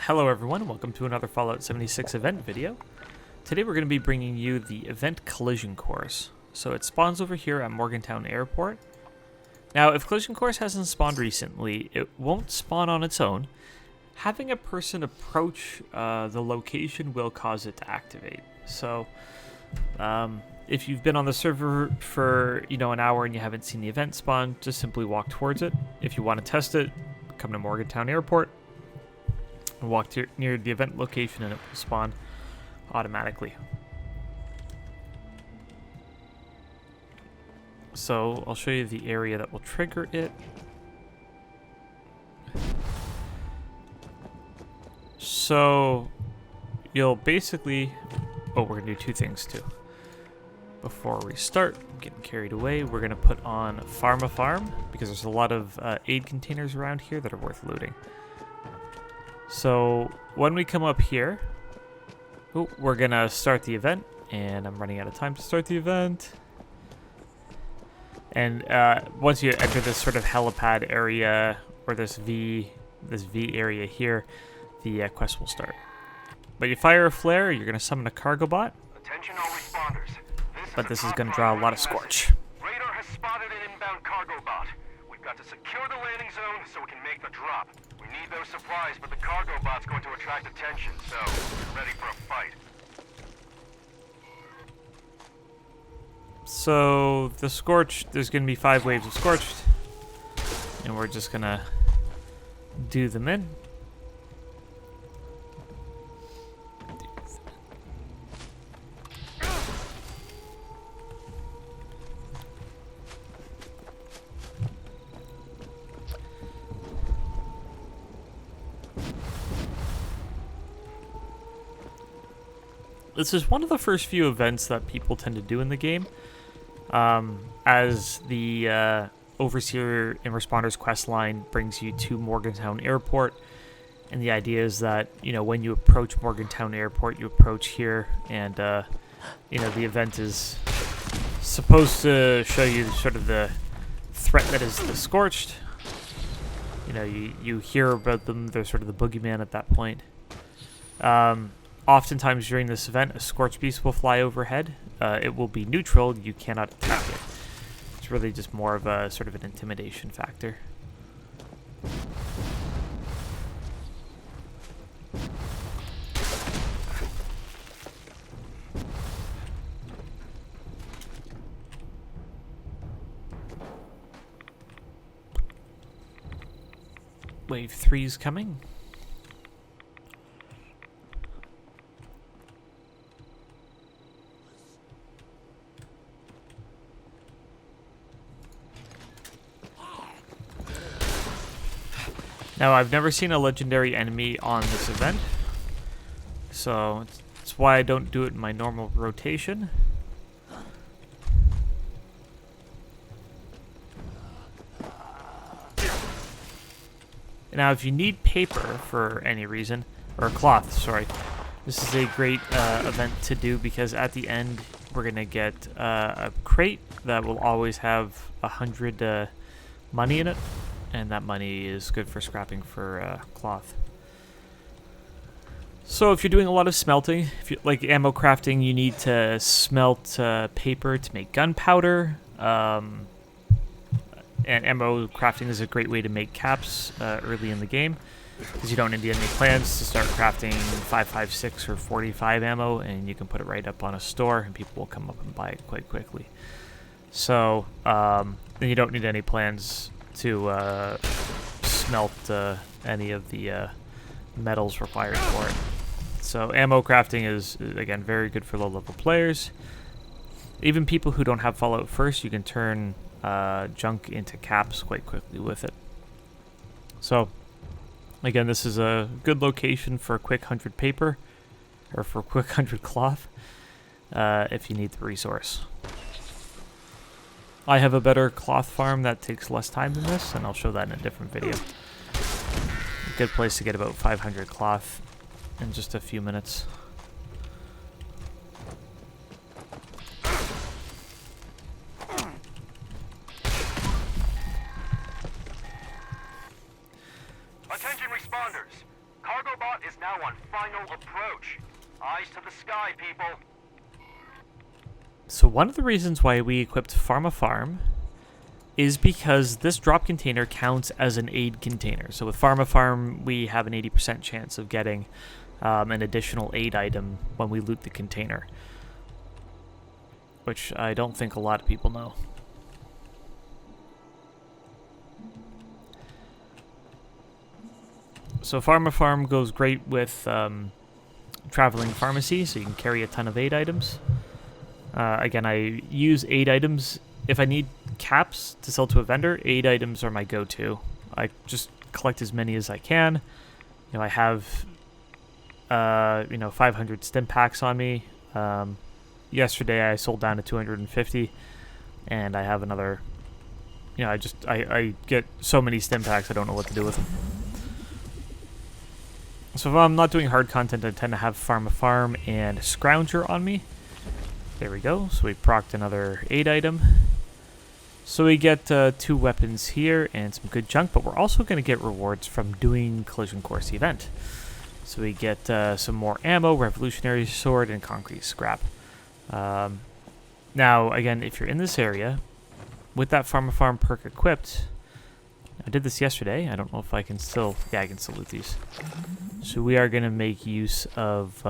Hello everyone, welcome to another Fallout 76 event video. Today we're going to be bringing you the event Collision Course. So it spawns over here at Morgantown Airport. Now if Collision Course hasn't spawned recently, it won't spawn on its own. Having a person approach the location will cause it to activate. So if you've been on the server for an hour and you haven't seen the event spawn, just simply walk towards it. If you want to test it, come to Morgantown Airport and walk near the event location and it will spawn automatically. So I'll show you the area that will trigger it. So you'll basically, we're gonna do two things too. Before we start getting carried away, we're gonna put on Farm because there's a lot of aid containers around here that are worth looting. So when we come up here, we're gonna start the event, and I'm running out of time to start the event. And once you enter this sort of helipad area, or this V area here, the quest will start. But you fire a flare, you're gonna summon a cargo bot. Attention all responders. But this is gonna draw a lot of scorch. Radar has spotted an inbound cargo bot. We've got to secure the landing zone so we can make the drop. We need those supplies, but the cargo bot's going to attract attention, so we're ready for a fight. So the scorch, there's gonna be 5 waves of scorched, and we're just gonna do them in. This is one of the first few events that people tend to do in the game. As the Overseer and Responders quest line brings you to Morgantown Airport. And the idea is that, when you approach Morgantown Airport, you approach here, and, the event is supposed to show you sort of the threat that is the Scorched. You hear about them, they're sort of the boogeyman at that point. Oftentimes during this event, a Scorched Beast will fly overhead. It will be neutral, you cannot attack it. It's really just more of a sort of an intimidation factor. Wave 3 is coming. Now, I've never seen a legendary enemy on this event, so that's why I don't do it in my normal rotation. Now, if you need paper for any reason, or cloth, sorry, this is a great event to do because at the end we're going to get a crate that will always have 100 money in it. And that money is good for scrapping for cloth. So if you're doing a lot of smelting, if you like ammo crafting, you need to smelt paper to make gunpowder. And ammo crafting is a great way to make caps early in the game, because you don't need any plans to start crafting 5.56 or 45 ammo, and you can put it right up on a store, and people will come up and buy it quite quickly. So then you don't need any plans to smelt any of the metals required for it. So ammo crafting is, again, very good for low-level players. Even people who don't have Fallout First, you can turn junk into caps quite quickly with it. So, again, this is a good location for a quick 100 paper, or for a quick 100 cloth, if you need the resource. I have a better cloth farm that takes less time than this, and I'll show that in a different video. A good place to get about 500 cloth in just a few minutes. Attention responders. Cargo bot is now now on final approach. Eyes to the sky, people. So one of the reasons why we equipped Pharma Farm is because this drop container counts as an aid container. So with Pharma Farm, we have an 80% chance of getting an additional aid item when we loot the container, which I don't think a lot of people know. So Pharma Farm goes great with traveling pharmacy, so you can carry a ton of aid items. Again, I use aid items. If I need caps to sell to a vendor, aid items are my go-to. I just collect as many as I can. You know, I have 500 stim packs on me. Yesterday I sold down to 250, and I have another. You know, I get so many stim packs I don't know what to do with them. So if I'm not doing hard content, I tend to have Pharma Farm and Scrounger on me. There we go. So we procced another aid item. So we get 2 weapons here and some good junk, but we're also going to get rewards from doing Collision Course event. So we get some more ammo, Revolutionary Sword, and Concrete Scrap. Now, again, if you're in this area, with that Pharma Farm perk equipped, I did this yesterday. I don't know if I can still... Yeah, I can still loot these. So we are going to make use of...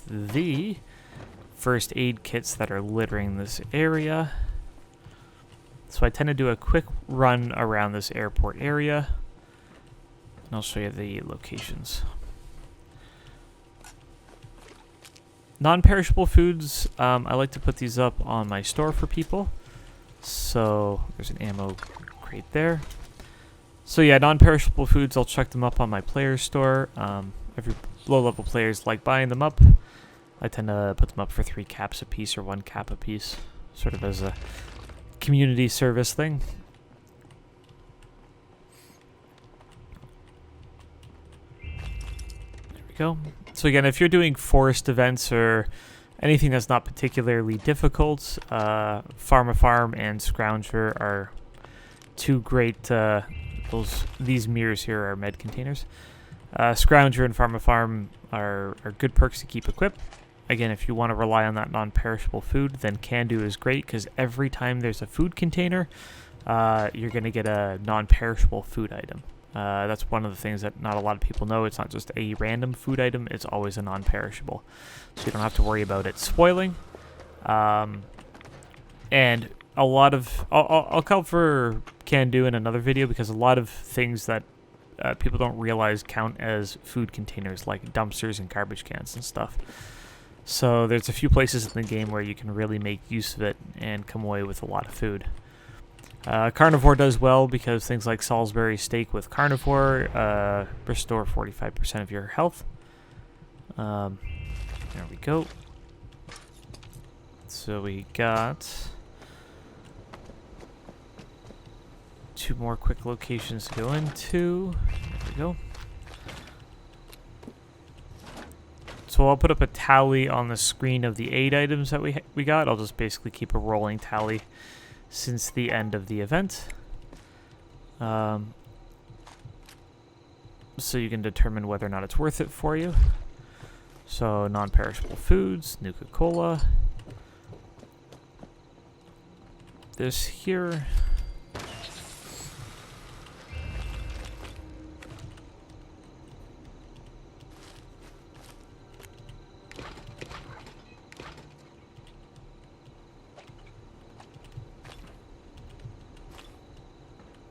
the first aid kits that are littering this area. So I tend to do a quick run around this airport area, and I'll show you the locations. Non-perishable foods, I like to put these up on my store for people. So there's an ammo crate there. So yeah, non-perishable foods, I'll check them up on my player's store. Every low-level players like buying them up. I tend to put them up for 3 caps a piece or 1 cap a piece, sort of as a community service thing. There we go. So again, if you're doing forest events or anything that's not particularly difficult, Pharma Farm and Scrounger are 2 great. These mirrors here are med containers. Scrounger and Pharma Farm are good perks to keep equipped. Again, if you want to rely on that non-perishable food, then Can Do is great, because every time there's a food container, you're going to get a non-perishable food item. That's one of the things that not a lot of people know. It's not just a random food item, it's always a non-perishable. So you don't have to worry about it spoiling. And a lot of... I'll cover Can Do in another video, because a lot of things that people don't realize count as food containers, like dumpsters and garbage cans and stuff. So there's a few places in the game where you can really make use of it and come away with a lot of food. Carnivore does well because things like Salisbury steak with carnivore restore 45% of your health. There we go. So we got 2 more quick locations to go into. There we go. So I'll put up a tally on the screen of the aid items that we got. I'll just basically keep a rolling tally since the end of the event. So you can determine whether or not it's worth it for you. So non-perishable foods, Nuka-Cola. This here.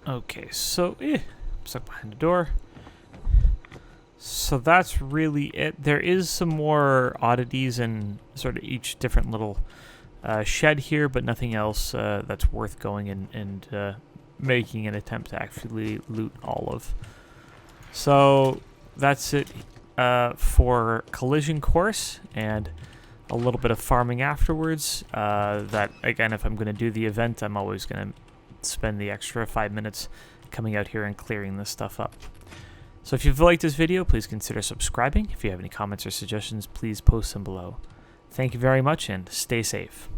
Okay, so stuck behind the door. So that's really it. There is some more oddities in sort of each different little shed here, but nothing else that's worth going and making an attempt to actually loot all of. So that's it for Collision Course, and a little bit of farming afterwards. That, again, if I'm going to do the event, I'm always going to spend the extra 5 minutes coming out here and clearing this stuff up. So if you've liked this video, please consider subscribing. If you have any comments or suggestions, please post them below. Thank you very much, and stay safe.